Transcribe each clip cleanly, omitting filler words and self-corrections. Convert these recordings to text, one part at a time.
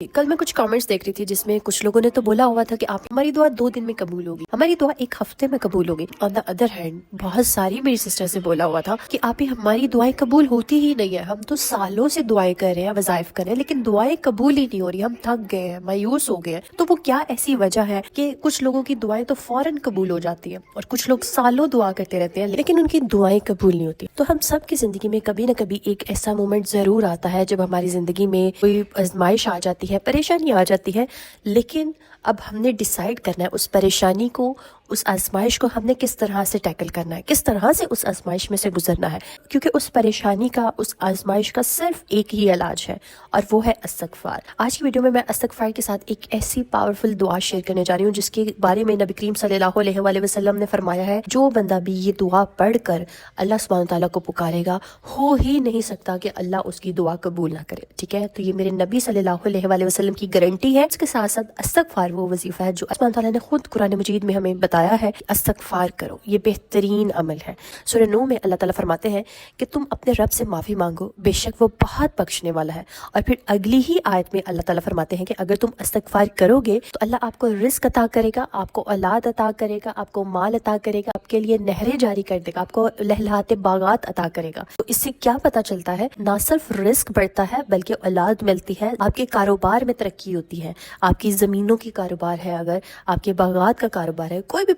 कल मैं कुछ कमेंट्स देख रही थी जिसमें कुछ लोगों ने तो बोला हुआ था कि आप हमारी दुआ 2 दिन में कबूल होगी, हमारी दुआ 1 हफ्ते में कबूल होगी। ऑन द अदर हैंड बहुत सारी मेरी सिस्टर से बोला हुआ था कि आप ही हमारी दुआएं कबूल होती ही नहीं है, हम तो सालों से दुआएं कर रहे हैं, वज़ाइफ कर रहे हैं, लेकिन दुआएं कबूल ही नहीं हो रही, हम थक गए हैं, मायूस हो गए हैं। तो वो क्या ऐसी वजह है कि कुछ लोगों की दुआएं तो फौरन कबूल हो जाती है और कुछ लोग सालों दुआ करते रहते हैं लेकिन उनकी दुआएं कबूल नहीं होती। तो हम सब की जिंदगी में कभी न कभी एक ऐसा मोमेंट जरूर आता है जब हमारी जिंदगी में कोई आजमाइश आ जाती है, परेशानी आ जाती है, लेकिन अब हमने डिसाइड करना है उस परेशानी को, उस आजमाइश को हमने किस तरह से टैकल करना है, किस तरह से उस आजमाइश में से गुजरना है। क्योंकि उस परेशानी का, उस आजमाइश का सिर्फ एक ही इलाज है और वो है इस्तगफार। आज की वीडियो में मैं इस्तगफार के साथ एक ऐसी पावरफुल दुआ शेयर करने जा रही हूँ जिसके बारे में नबी करीम सल्लल्लाहु अलैहि वसल्लम ने फरमाया है, जो बंदा भी ये दुआ पढ़कर अल्लाह सुब्हानहू तआला को पुकारेगा, हो ही नहीं सकता कि अल्लाह उसकी दुआ कबूल ना करे। ठीक है, तो ये मेरे नबी सल्लल्लाहु अलैहि वसल्लम की गारंटी है। इसके साथ साथ इस्तगफार वो वजीफा है जो अल्लाह सुब्हानहू तआला ने खुद कुरान मजीद में हमें बताया है, इस्तगफार करो, ये बेहतरीन अमल है। सूरह नूह में अल्लाह ताला फरमाते हैं कि तुम अपने रब से माफी मांगो, बेशक वो बहुत बख्शने वाला है। और फिर अगली ही आयत में अल्लाह ताला फरमाते हैं कि अगर तुम इस्तगफार करोगे तो अल्लाह आपको रिस्क अता करेगा, आपको औलाद अता करेगा, आपको माल अता करेगा, आपके लिए नहरें जारी कर देगा, आपको लहलहाते बागात अता करेगा। तो इससे क्या पता चलता है, ना सिर्फ रिस्क बढ़ता है बल्कि औलाद मिलती है, आपके कारोबार में तरक्की होती है, आपकी जमीनों की कारोबार है, अगर आपके बागात का कारोबार है, कोई भी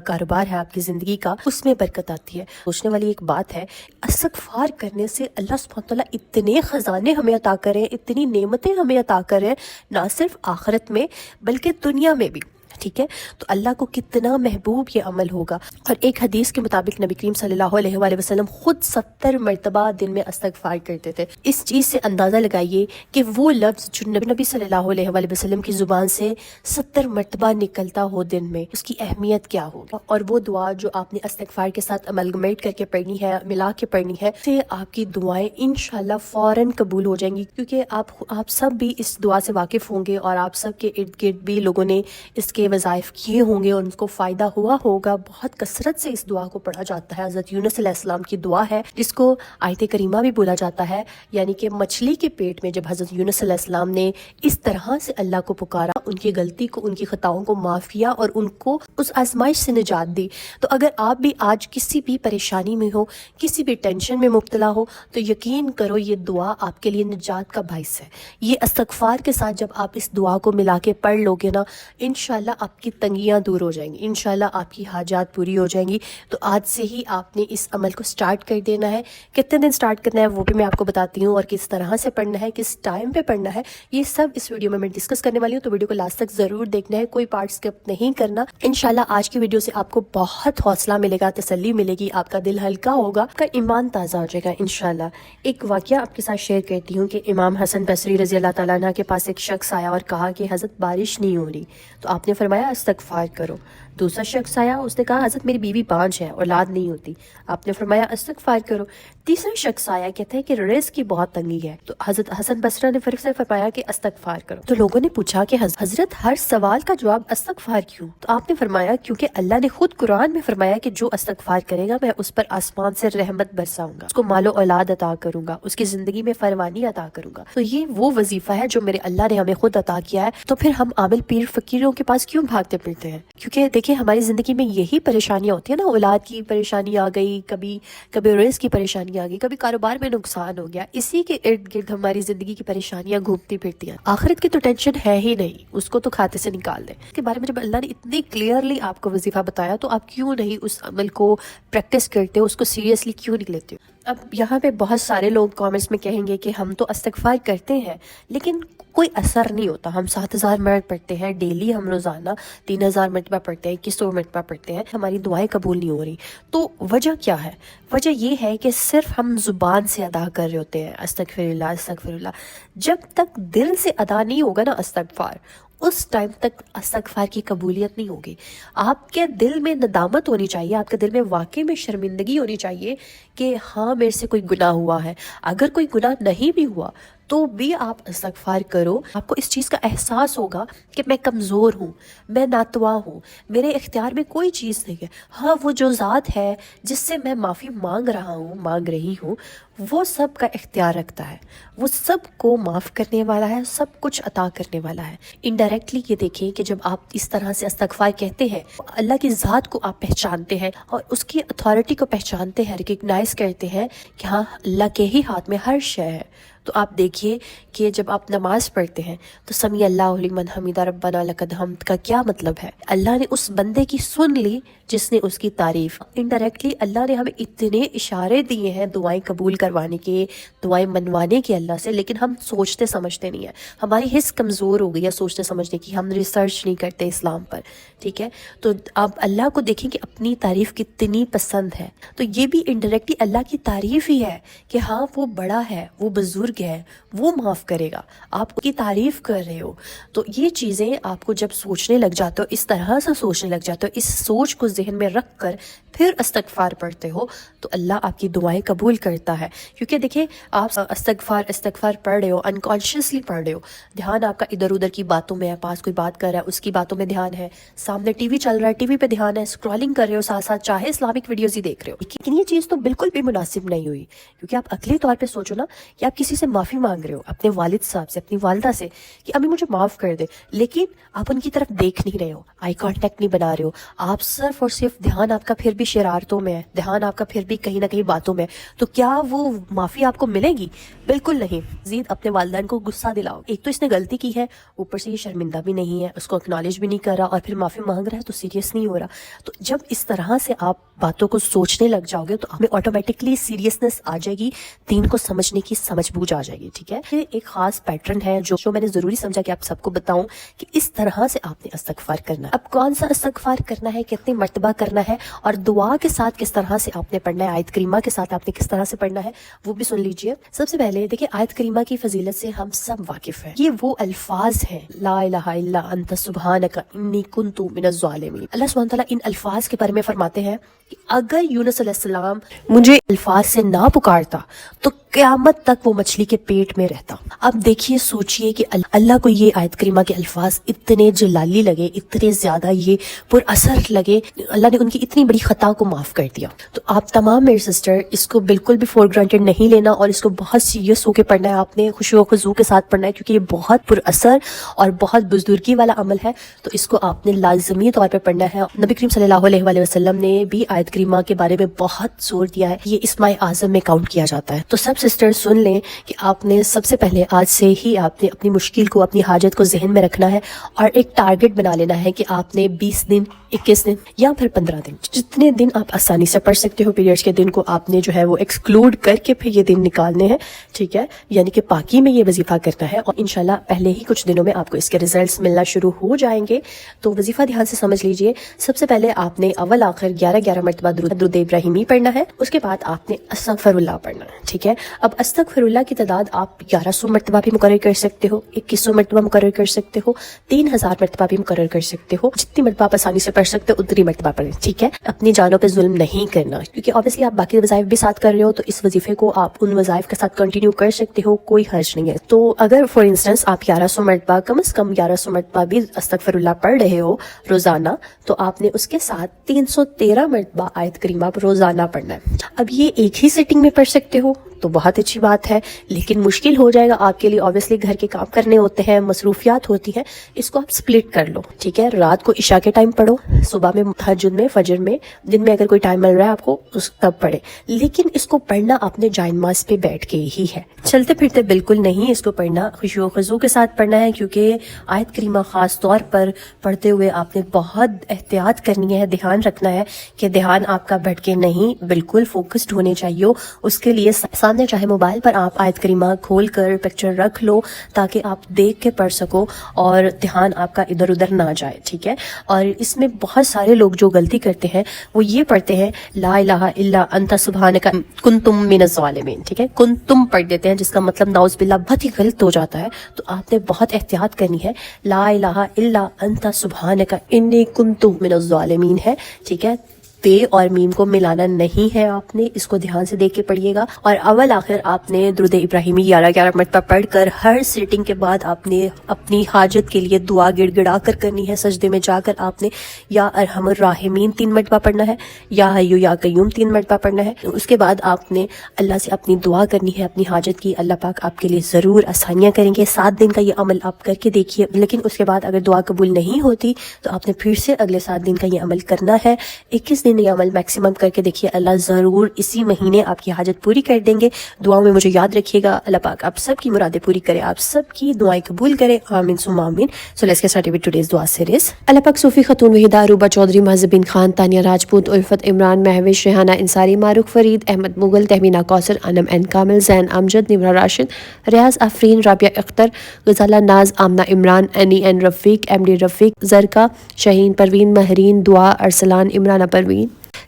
कारोबार है आपकी जिंदगी का, उसमें बरकत आती है। सोचने वाली एक बात है, इस्तगफार करने से अल्लाह सुब्हानहू तआला इतने खजाने हमें अता करें, इतनी नेमतें हमें अता करें, ना सिर्फ आखिरत में बल्कि दुनिया में भी। ठीक है, तो अल्लाह को कितना महबूब ये अमल होगा। और एक हदीस के मुताबिक नबी करीम सल्लल्लाहु अलैहि वसल्लम खुद 70 मरतबा दिन में इस्तगफार करते थे। इस चीज़ से अंदाज़ा लगाइए कि वो लफ्ज़ जो नबी सल्लल्लाहु अलैहि वसल्लम की ज़ुबान से 70 मरतबा निकलता हो दिन में, उसकी अहमियत क्या होगी। और वो दुआ जो आपने इस्तगफार के साथ अमलगमेट करके पढ़नी है, मिला के पढ़नी है, से आपकी दुआएं इंशाल्लाह फ़ौरन कबूल हो जाएंगी। क्योंकि आप सब भी इस दुआ से वाकिफ़ होंगे और आप सब के इर्द गिर्द भी लोगों ने इसके वज़ाइफ किए होंगे और उनको फ़ायदा हुआ होगा। बहुत कसरत से इस दुआ को पढ़ा जाता है। हज़रत यूनुस अलैहिस्सलाम की दुआ है जिसको आयत करीमा भी बोला जाता है, यानी कि मछली के पेट में जब हज़रत यूनुस अलैहिस्सलाम ने इस तरह से अल्लाह को पुकारा, उनकी गलती को, उनकी खताओं को माफ़ किया और उनको उस आजमाइश से निजात दी। तो अगर आप भी आज किसी भी परेशानी में हो, किसी भी टेंशन में मुब्तला हो, तो यकीन करो ये दुआ आपके लिए निजात का बाइस है। ये इस्तगफार के साथ जब आप इस दुआ को मिला के पढ़ लोगे ना, इंशाल्लाह आपकी तंगियां दूर हो जाएंगी, इंशाल्लाह आपकी हाजात पूरी हो जाएंगी। तो आज से ही आपने इस अमल को स्टार्ट कर देना है। कितने दिन स्टार्ट करना है वो भी मैं आपको बताती हूँ, और किस तरह से पढ़ना है, किस टाइम पे पढ़ना है, ये सब इस वीडियो में मैं डिस्कस करने वाली हूँ। तो वीडियो को लास्ट तक जरूर देखना है, कोई पार्ट स्किप नहीं करना। इंशाल्लाह आज की वीडियो से आपको बहुत हौसला मिलेगा, तसल्ली मिलेगी, आपका दिल हल्का होगा, आपका ईमान ताज़ा हो जाएगा इंशाल्लाह। एक वाकया आपके साथ शेयर करती हूँ कि इमाम हसन बसरी रज़ी अल्लाह तआला अन्हु के पास एक शख्स आया और कहा कि हज़रत बारिश नहीं हो रही, तो आपने फरमाया इस्तगफार करो। दूसरा शख्स आया, उसने कहा हज़रत मेरी बीवी बांझ है, औलाद नहीं होती, आपने फरमाया इस्तगफार करो। तीसरा शख्स आया, कहता है कि रिज़्क़ की बहुत तंगी है, तो हज़रत हसन बसरा ने फिर से फरमाया कि इस्तगफार करो। तो लोगों ने पूछा कि हज़रत हर सवाल का जवाब इस्तगफार क्यों? तो आपने फरमाया क्योंकि अल्लाह ने खुद कुरान में फरमाया कि जो इस्तगफार करेगा मैं उस पर आसमान से रहमत बरसाऊंगा, उसको मालो औलाद अता करूंगा, उसकी जिंदगी में फरमानी अता करूंगा। तो ये वो वजीफा है जो मेरे अल्लाह ने हमें खुद अता किया है। तो फिर हम आमिल पीर फकीरों के पास क्यों भागते फिरते हैं? क्योंकि देखिए हमारी जिंदगी में यही परेशानियां होती है ना, औलाद की परेशानी आ गई, कभी कभी रिज़्क़ की परेशानी आ गई, कभी कारोबार में नुकसान हो गया, इसी के इर्द गिर्द हमारी जिंदगी की परेशानियां घूमती फिरती हैं। आखिरत की तो टेंशन है ही नहीं, उसको तो खाते से निकाल दें। इसके बारे में जब अल्लाह ने इतनी क्लियरली आपको वजीफा बताया तो आप क्यों नहीं उस अमल को प्रैक्टिस करते हो, उसको सीरियसली क्यों नहीं लेते हो? अब यहाँ पे बहुत सारे लोग कमेंट्स में कहेंगे कि हम तो इस्तगफार करते हैं लेकिन कोई असर नहीं होता। हम 7000 मिनट पढ़ते हैं डेली, हम रोज़ाना 3000 मरतबा पढ़ते हैं, 2100 मरतबा पढ़ते हैं, हमारी दुआएं कबूल नहीं हो रही। तो वजह क्या है? वजह ये है कि सिर्फ हम ज़ुबान से अदा कर रहे होते हैं अस्तगफिरुल्लाह अस्तगफिरुल्लाह। जब तक दिल से अदा नहीं होगा ना इस्तगफार, उस टाइम तक इस्तगफार की कबूलियत नहीं होगी। आपके दिल में नदामत होनी चाहिए, आपके दिल में वाकई में शर्मिंदगी होनी चाहिए कि हाँ मेरे से कोई गुनाह हुआ है। अगर कोई गुनाह नहीं भी हुआ तो भी आप इस्तगफार करो। आपको इस चीज़ का एहसास होगा कि मैं कमज़ोर हूँ, मैं नातवा हूँ, मेरे इख्तियार में कोई चीज़ नहीं है। हाँ, वो जो ज़ात है जिससे मैं माफ़ी मांग रहा हूँ, मांग रही हूँ, वो सब का इख्तियार रखता है, वो सब को माफ़ करने वाला है, सब कुछ अता करने वाला है। इनडायरेक्टली ये देखें कि जब आप इस तरह से इस्तगफार कहते हैं, अल्लाह की ज़ात को आप पहचानते हैं और उसकी अथॉरिटी को पहचानते हैं, रिकग्नाइज़ करते हैं कि हाँ अल्लाह के ही हाथ में हर शय है। तो आप देखिए कि जब आप नमाज पढ़ते हैं तो समी अल्लाहु लिमन हमीदा रब्बना लकद हम्द का क्या मतलब है? अल्लाह ने उस बंदे की सुन ली जिसने उसकी तारीफ। इनडायरेक्टली अल्लाह ने हमें इतने इशारे दिए हैं दुआएं कबूल करवाने के, दुआएं मनवाने के अल्लाह से, लेकिन हम सोचते समझते नहीं है। हमारी हिस्स कमज़ोर हो गई है सोचते समझने की, हम रिसर्च नहीं करते इस्लाम पर, ठीक है। तो आप अल्लाह को देखें कि अपनी तारीफ कितनी पसंद है, तो ये भी इनडायरेक्टली अल्लाह की तारीफ ही है कि हाँ वो बड़ा है, वो बुजुर्ग है, वो माफ़ करेगा। आप उसकी तारीफ कर रहे हो। तो ये चीज़ें आपको जब सोचने लग जाते हो, इस तरह से सोचने लग जाते हो, इस सोच को जहन में रख कर फिर इस्तगफार पढ़ते हो, तो अल्लाह आपकी दुआएं कबूल करता है। क्योंकि देखिए आप इस्तगफार पढ़ रहे हो, अनकॉन्शियसली पढ़ रहे हो, ध्यान आपका इधर उधर की बातों में है, पास कोई बात कर रहा है उसकी बातों में ध्यान है, सामने टीवी चल रहा है टीवी पे ध्यान है, स्क्रॉलिंग कर रहे हो साथ साथ, चाहे इस्लामिक वीडियोस ही देख रहे हो। लेकिन ये चीज़ तो बिल्कुल भी मुनासिब नहीं हुई। क्योंकि आप अगले तौर पर सोचो ना कि आप किसी से माफ़ी मांग रहे हो, अपने वालिद साहब से, अपनी वालदा से, कि अम्मी मुझे माफ़ कर दे, लेकिन आप उनकी तरफ देख नहीं रहे हो, आई कांटेक्ट नहीं बना रहे हो, आप सिर्फ और सिर्फ ध्यान आपका फिर भी शरारतों में है, ध्यान आपका फिर भी कहीं ना कहीं बातों में, तो क्या वो माफ़ी आपको मिलेगी? बिल्कुल नहीं। मज़ीद अपने वालिदैन को गुस्सा दिलाओ। एक तो इसने गलती की है, ऊपर से ये शर्मिंदा भी नहीं है, उसको एक्नॉलेज भी नहीं कर रहा और फिर माफ़ी मांग रहा है, तो सीरियस नहीं हो रहा। तो जब इस तरह से आप बातों को सोचने लग जाओगे तो हमें ऑटोमेटिकली सीरियसनेस आ जाएगी, दीन को समझने की समझ बूझ आ जाएगी, ठीक है। ये एक खास पैटर्न है जो मैंने ज़रूरी समझा कि आप सबको बताऊं कि इस तरह से आपने इस्तगफार करना है। अब कौन सा इस्तगफार करना है, कितने मर्तबा करना है और दुआ के साथ किस तरह से आपने पढ़ना है, आयत करीमा के साथ आपने किस तरह से पढ़ना है, वो भी सुन लीजिए। सबसे पहले देखिए, आयत करीमा की फजीलत से हम सब वाकिफ हैं। ये वो अल्फाज हैं, ला इलाहा इल्ला अंत सुब्हानका इन्नी कुन्तु मिनज़ ज़ालिमीन। अल्लाह सुब्हानहू तआला इन अल्फाज के बारे में फरमाते हैं कि अगर यूनुस अलैहिस्सलाम मुझे अल्फाज से ना पुकारता तो क़यामत तक वो मछली के पेट में रहता। अब देखिए, सोचिए कि अल्लाह को ये आयत करीमा के अल्फाज इतने जलाली लगे, इतने ज्यादा ये पुरअसर लगे, अल्लाह ने उनकी इतनी बड़ी खता को माफ कर दिया। तो आप तमाम मेरे सिस्टर इसको बिल्कुल भी फॉर ग्रांटेड नहीं लेना और इसको बहुत सीरियस होकर पढ़ना है, आपने खुशू खुजू के साथ पढ़ना है, क्योंकि ये बहुत पुरअसर और बहुत बुजुर्गी वाला अमल है। तो इसको आपने लाजमी तौर पर पढ़ना है। नबी करीम सल्लल्लाहु अलैहि वसल्लम ने भी आयत करीमा के बारे में बहुत जोर दिया है, ये इस्माए आज़म में काउंट किया जाता है। तो सब सिस्टर सुन लें कि आपने सबसे पहले आज से ही आपने अपनी मुश्किल को, अपनी हाजत को जहन में रखना है और एक टारगेट बना लेना है कि आपने 20 दिन, 21 दिन या फिर 15 दिन, जितने दिन आप आसानी से पढ़ सकते हो, पीरियड्स के दिन को आपने जो है वो एक्सक्लूड करके फिर ये दिन निकालने हैं, ठीक है। यानी कि पाकी में ये वजीफा करना है और इंशाल्लाह पहले ही कुछ दिनों में आपको इसके रिजल्ट्स मिलना शुरू हो जाएंगे। तो वजीफा ध्यान से समझ लीजिए। सबसे पहले आपने अव्वल आखिर 11-11 मरतबा दुरूद इब्राहिमी पढ़ना है, उसके बाद आपने अस्तगफिरुल्लाह पढ़ना है, ठीक है। अब अस्तगफिरुल्लाह की तादाद आप 1100 मरतबा भी मुकर्रर कर सकते हो, 2100 मरतबा मुकर्रर कर सकते हो, 3000 मरतबा भी मुकर्रर कर सकते हो, जितनी मरतबा आप आसानी से पढ़ सकते हो उतनी मरतबा पढ़ें, ठीक है। अपनी जानों पे जुल्म नहीं करना, क्योंकि ऑब्वियसली आप बाकी वज़ाइफ भी साथ कर रहे हो, तो इस वजीफे को आप उन वज़ाइफ के साथ कंटिन्यू कर सकते हो, कोई हर्ज नहीं है। तो अगर फॉर इंस्टेंस आप 1100 मरतबा, कम से कम 1100 मरतबा भी अस्तगफिरुल्लाह पढ़ रहे हो रोजाना, तो आपने उसके साथ 313 मरतबा आयत करीमा रोजाना पढ़ना है। अब ये एक ही सिटिंग में पढ़ सकते हो तो बहुत अच्छी बात है, लेकिन मुश्किल हो जाएगा आपके लिए। ऑब्वियसली घर के काम करने होते हैं, मसरूफियात होती हैं, इसको आप स्प्लिट कर लो, ठीक है। रात को इशा के टाइम पढ़ो, सुबह में, तहज्जुद में, फजर में, दिन में अगर कोई टाइम मिल रहा है आपको उस तब पढ़े, लेकिन इसको पढ़ना आपने जायनमाज़ पे बैठ के ही है, चलते फिरते बिल्कुल नहीं। इसको पढ़ना खुशू खुजू के साथ पढ़ना है, क्योंकि आयत करीमा खास तौर पर पढ़ते हुए आपने बहुत एहतियात करनी है, ध्यान रखना है कि ध्यान आपका भटके नहीं, बिल्कुल फोकस्ड होने चाहिए। उसके लिए साथ سامنے چاہے موبائل پر آپ آیت کریمہ کھول کر پکچر رکھ لو تاکہ آپ دیکھ کے پڑھ سکو اور دھیان آپ کا ادھر ادھر نہ جائے، ٹھیک ہے۔ اور اس میں بہت سارے لوگ جو غلطی کرتے ہیں وہ یہ پڑھتے ہیں لا الہ الا انت سبحانک کنتم من الظالمین، ٹھیک ہے، کنتم پڑھ دیتے ہیں جس کا مطلب نعوذ باللہ بہت ہی غلط ہو جاتا ہے۔ تو آپ نے بہت احتیاط کرنی ہے، لا الہ الا انت سبحانک انی کنت من الظالمین ہے، ٹھیک ہے۔ پے اور میم کو ملانا نہیں ہے، آپ نے اس کو دھیان سے دیکھ کے پڑھیے گا۔ اور اول آخر آپ نے درود ابراہیمی 11 مرتبہ پڑھ کر ہر سیٹنگ کے بعد آپ نے اپنی حاجت کے لیے دعا گڑ گڑا کر کرنی ہے۔ سجدے میں جا کر آپ نے یا ارحم الراحمین 3 مرتبہ پڑھنا ہے، یا حیو یا قیوم 3 مرتبہ پڑھنا ہے۔ اس کے بعد آپ نے اللہ سے اپنی دعا کرنی ہے اپنی حاجت کی، اللہ پاک آپ کے لیے ضرور آسانیاں کریں گے۔ 7 دن کا یہ عمل آپ کر کے دیکھیے، لیکن اس کے بعد اگر دعا قبول نہیں ہوتی تو آپ نے پھر سے اگلے 7 دن کا یہ عمل کرنا ہے۔ 21 دن یہ عمل میکسیمم کر کے دیکھیے، اللہ ضرور اسی مہینے آپ کی حاجت پوری کر دیں گے۔ دعاؤں میں مجھے یاد رکھیے گا، اللہ پاک آپ سب کی مرادیں پوری کرے، آپ سب کی دعائیں قبول کرے، آمین ثم آمین۔ So let's get started with today's دعا سیریز۔ اللہ پاک صوفی خاتون وحیدہ روبہ چودھری مہذبین خان تانیہ راجپوت الفت Imran Mehwish Rehana Ansari Maroof Farid Ahmed Mughal Tehmina Kausar Anam N Kamil Zain Amjad Nimra Rashid Riaz Afreen Rabia Akhtar Ghazala Naz Amna Imran Annie N Rafiq M D Rafiq Zarqa Shaheen Parveen Mehreen Dua Arsalan Imrana Parveen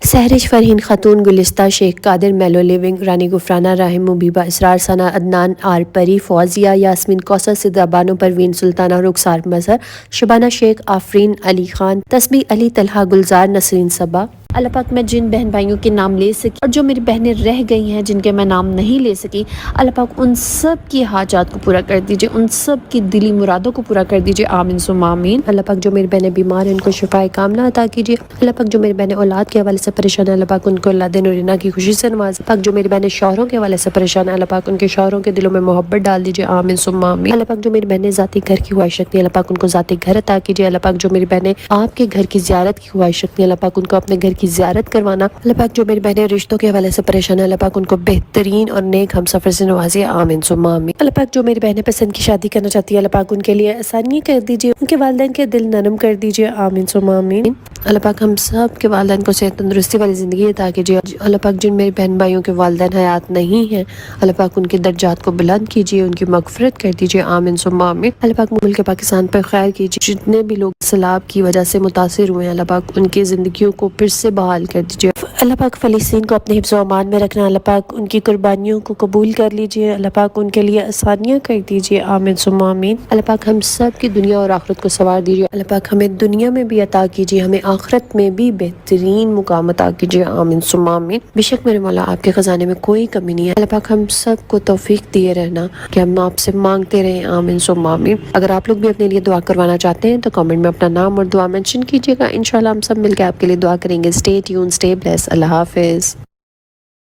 Sehrish Farheen Khatoon Gulista Sheikh Qadir میلو لیونگ رانی غفرانہ راہم مبیبہ اسرار ثنا عدنان آر پری فوزیہ یاسمین کوثر صدرہ بانو پروین سلطانہ رخسار مظہر شبانہ شیخ آفرین علی خان تسبیح علی طلحہ گلزار نسرین صبا۔ اللہ پاک میں جن بہن بھائیوں کے نام لے سکی اور جو میری بہنیں رہ گئی ہیں جن کے میں نام نہیں لے سکی، اللہ پاک ان سب کی حاجات کو پورا کر دیجئے، ان سب کی دلی مرادوں کو پورا کر دیجئے، آمین ثم آمین۔ اللہ پاک جو میری بہنیں بیمار ہیں ان کو شفائے کاملہ عطا کیجئے۔ اللہ پاک جو میری بہنیں اولاد کے حوالے سے پریشان ہیں، اللہ پاک ان کو اللہ دین اور رنا کی خوشی سے نوازے۔ پاک جو میری بہنیں شوہروں کے حوالے سے پریشان ہیں، اللہ پاک ان کے شوہروں کے دلوں میں محبت ڈال دیجئے، آمین ثم آمین۔ اللہ پاک جو میری بہنیں ذاتی گھر کی خواہش رکھتی ہیں، اللہ پاک ان کو ذاتی گھر عطا کیجئے۔ اللہ پاک جو میری بہنیں آپ کے گھر کی زیارت کی خواہش رکھتی ہیں، اللہ پاک ان کو اپنے گھر کی زیارت کروانا۔ اللہ پاک جو میری بہنیں رشتوں کے حوالے سے پریشان ہیں، اللہ پاک ان کو بہترین اور نیک ہم سفر سے نوازے، آمین ثم آمین۔ اللہ پاک جو میری بہنیں پسند کی شادی کرنا چاہتی ہیں، اللہ پاک ان کے لیے آسانی کر دیجئے، ان کے والدین کے دل نرم کر دیجئے، آمین ثم آمین۔ اللہ پاک ہم سب کے والدین کو صحت تندرستی والی زندگی عطا کیجئے۔ اللہ پاک جن میری بہن بھائیوں کے والدین حیات نہیں ہیں، اللہ پاک ان کے درجات کو بلند کیجئے، ان کی مغفرت کر دیجئے، آمین ثم آمین۔ اللہ پاک ملک پاکستان پر خیر کیجئے، جتنے بھی لوگ سیلاب کی وجہ سے متاثر ہوئے ہیں، اللہ پاک ان کی زندگیوں کو پھر سے بحال کر دیجئے۔ اللہ پاک فلسطین کو اپنے حفظ و امان میں رکھنا، اللہ پاک ان کی قربانیوں کو قبول کر لیجئے، اللہ پاک ان کے لیے آسانیاں کر دیجئے، آمین ثم آمین۔ اللہ پاک ہم سب کی دنیا اور آخرت کو سنوار دیجئے، اللہ پاک ہمیں دنیا میں بھی عطا کیجئے، ہمیں آخرت میں بھی بہترین مقام عطا کیجئے، آمین ثم آمین۔ بے شک میرے مولا آپ کے خزانے میں کوئی کمی نہیں ہے، اللہ پاک ہم سب کو توفیق دیے رہنا کہ ہم آپ سے مانگتے رہیں، آمین ثم آمین۔ اگر آپ لوگ بھی اپنے لیے دعا کروانا چاہتے ہیں تو کامنٹ میں اپنا نام اور دعا مینشن کیجئے گا، انشاءاللہ ہم سب مل کے آپ کے لیے دعا کریں گے۔ اسٹے ٹیون، اسٹے بلیس، اللہ حافظ۔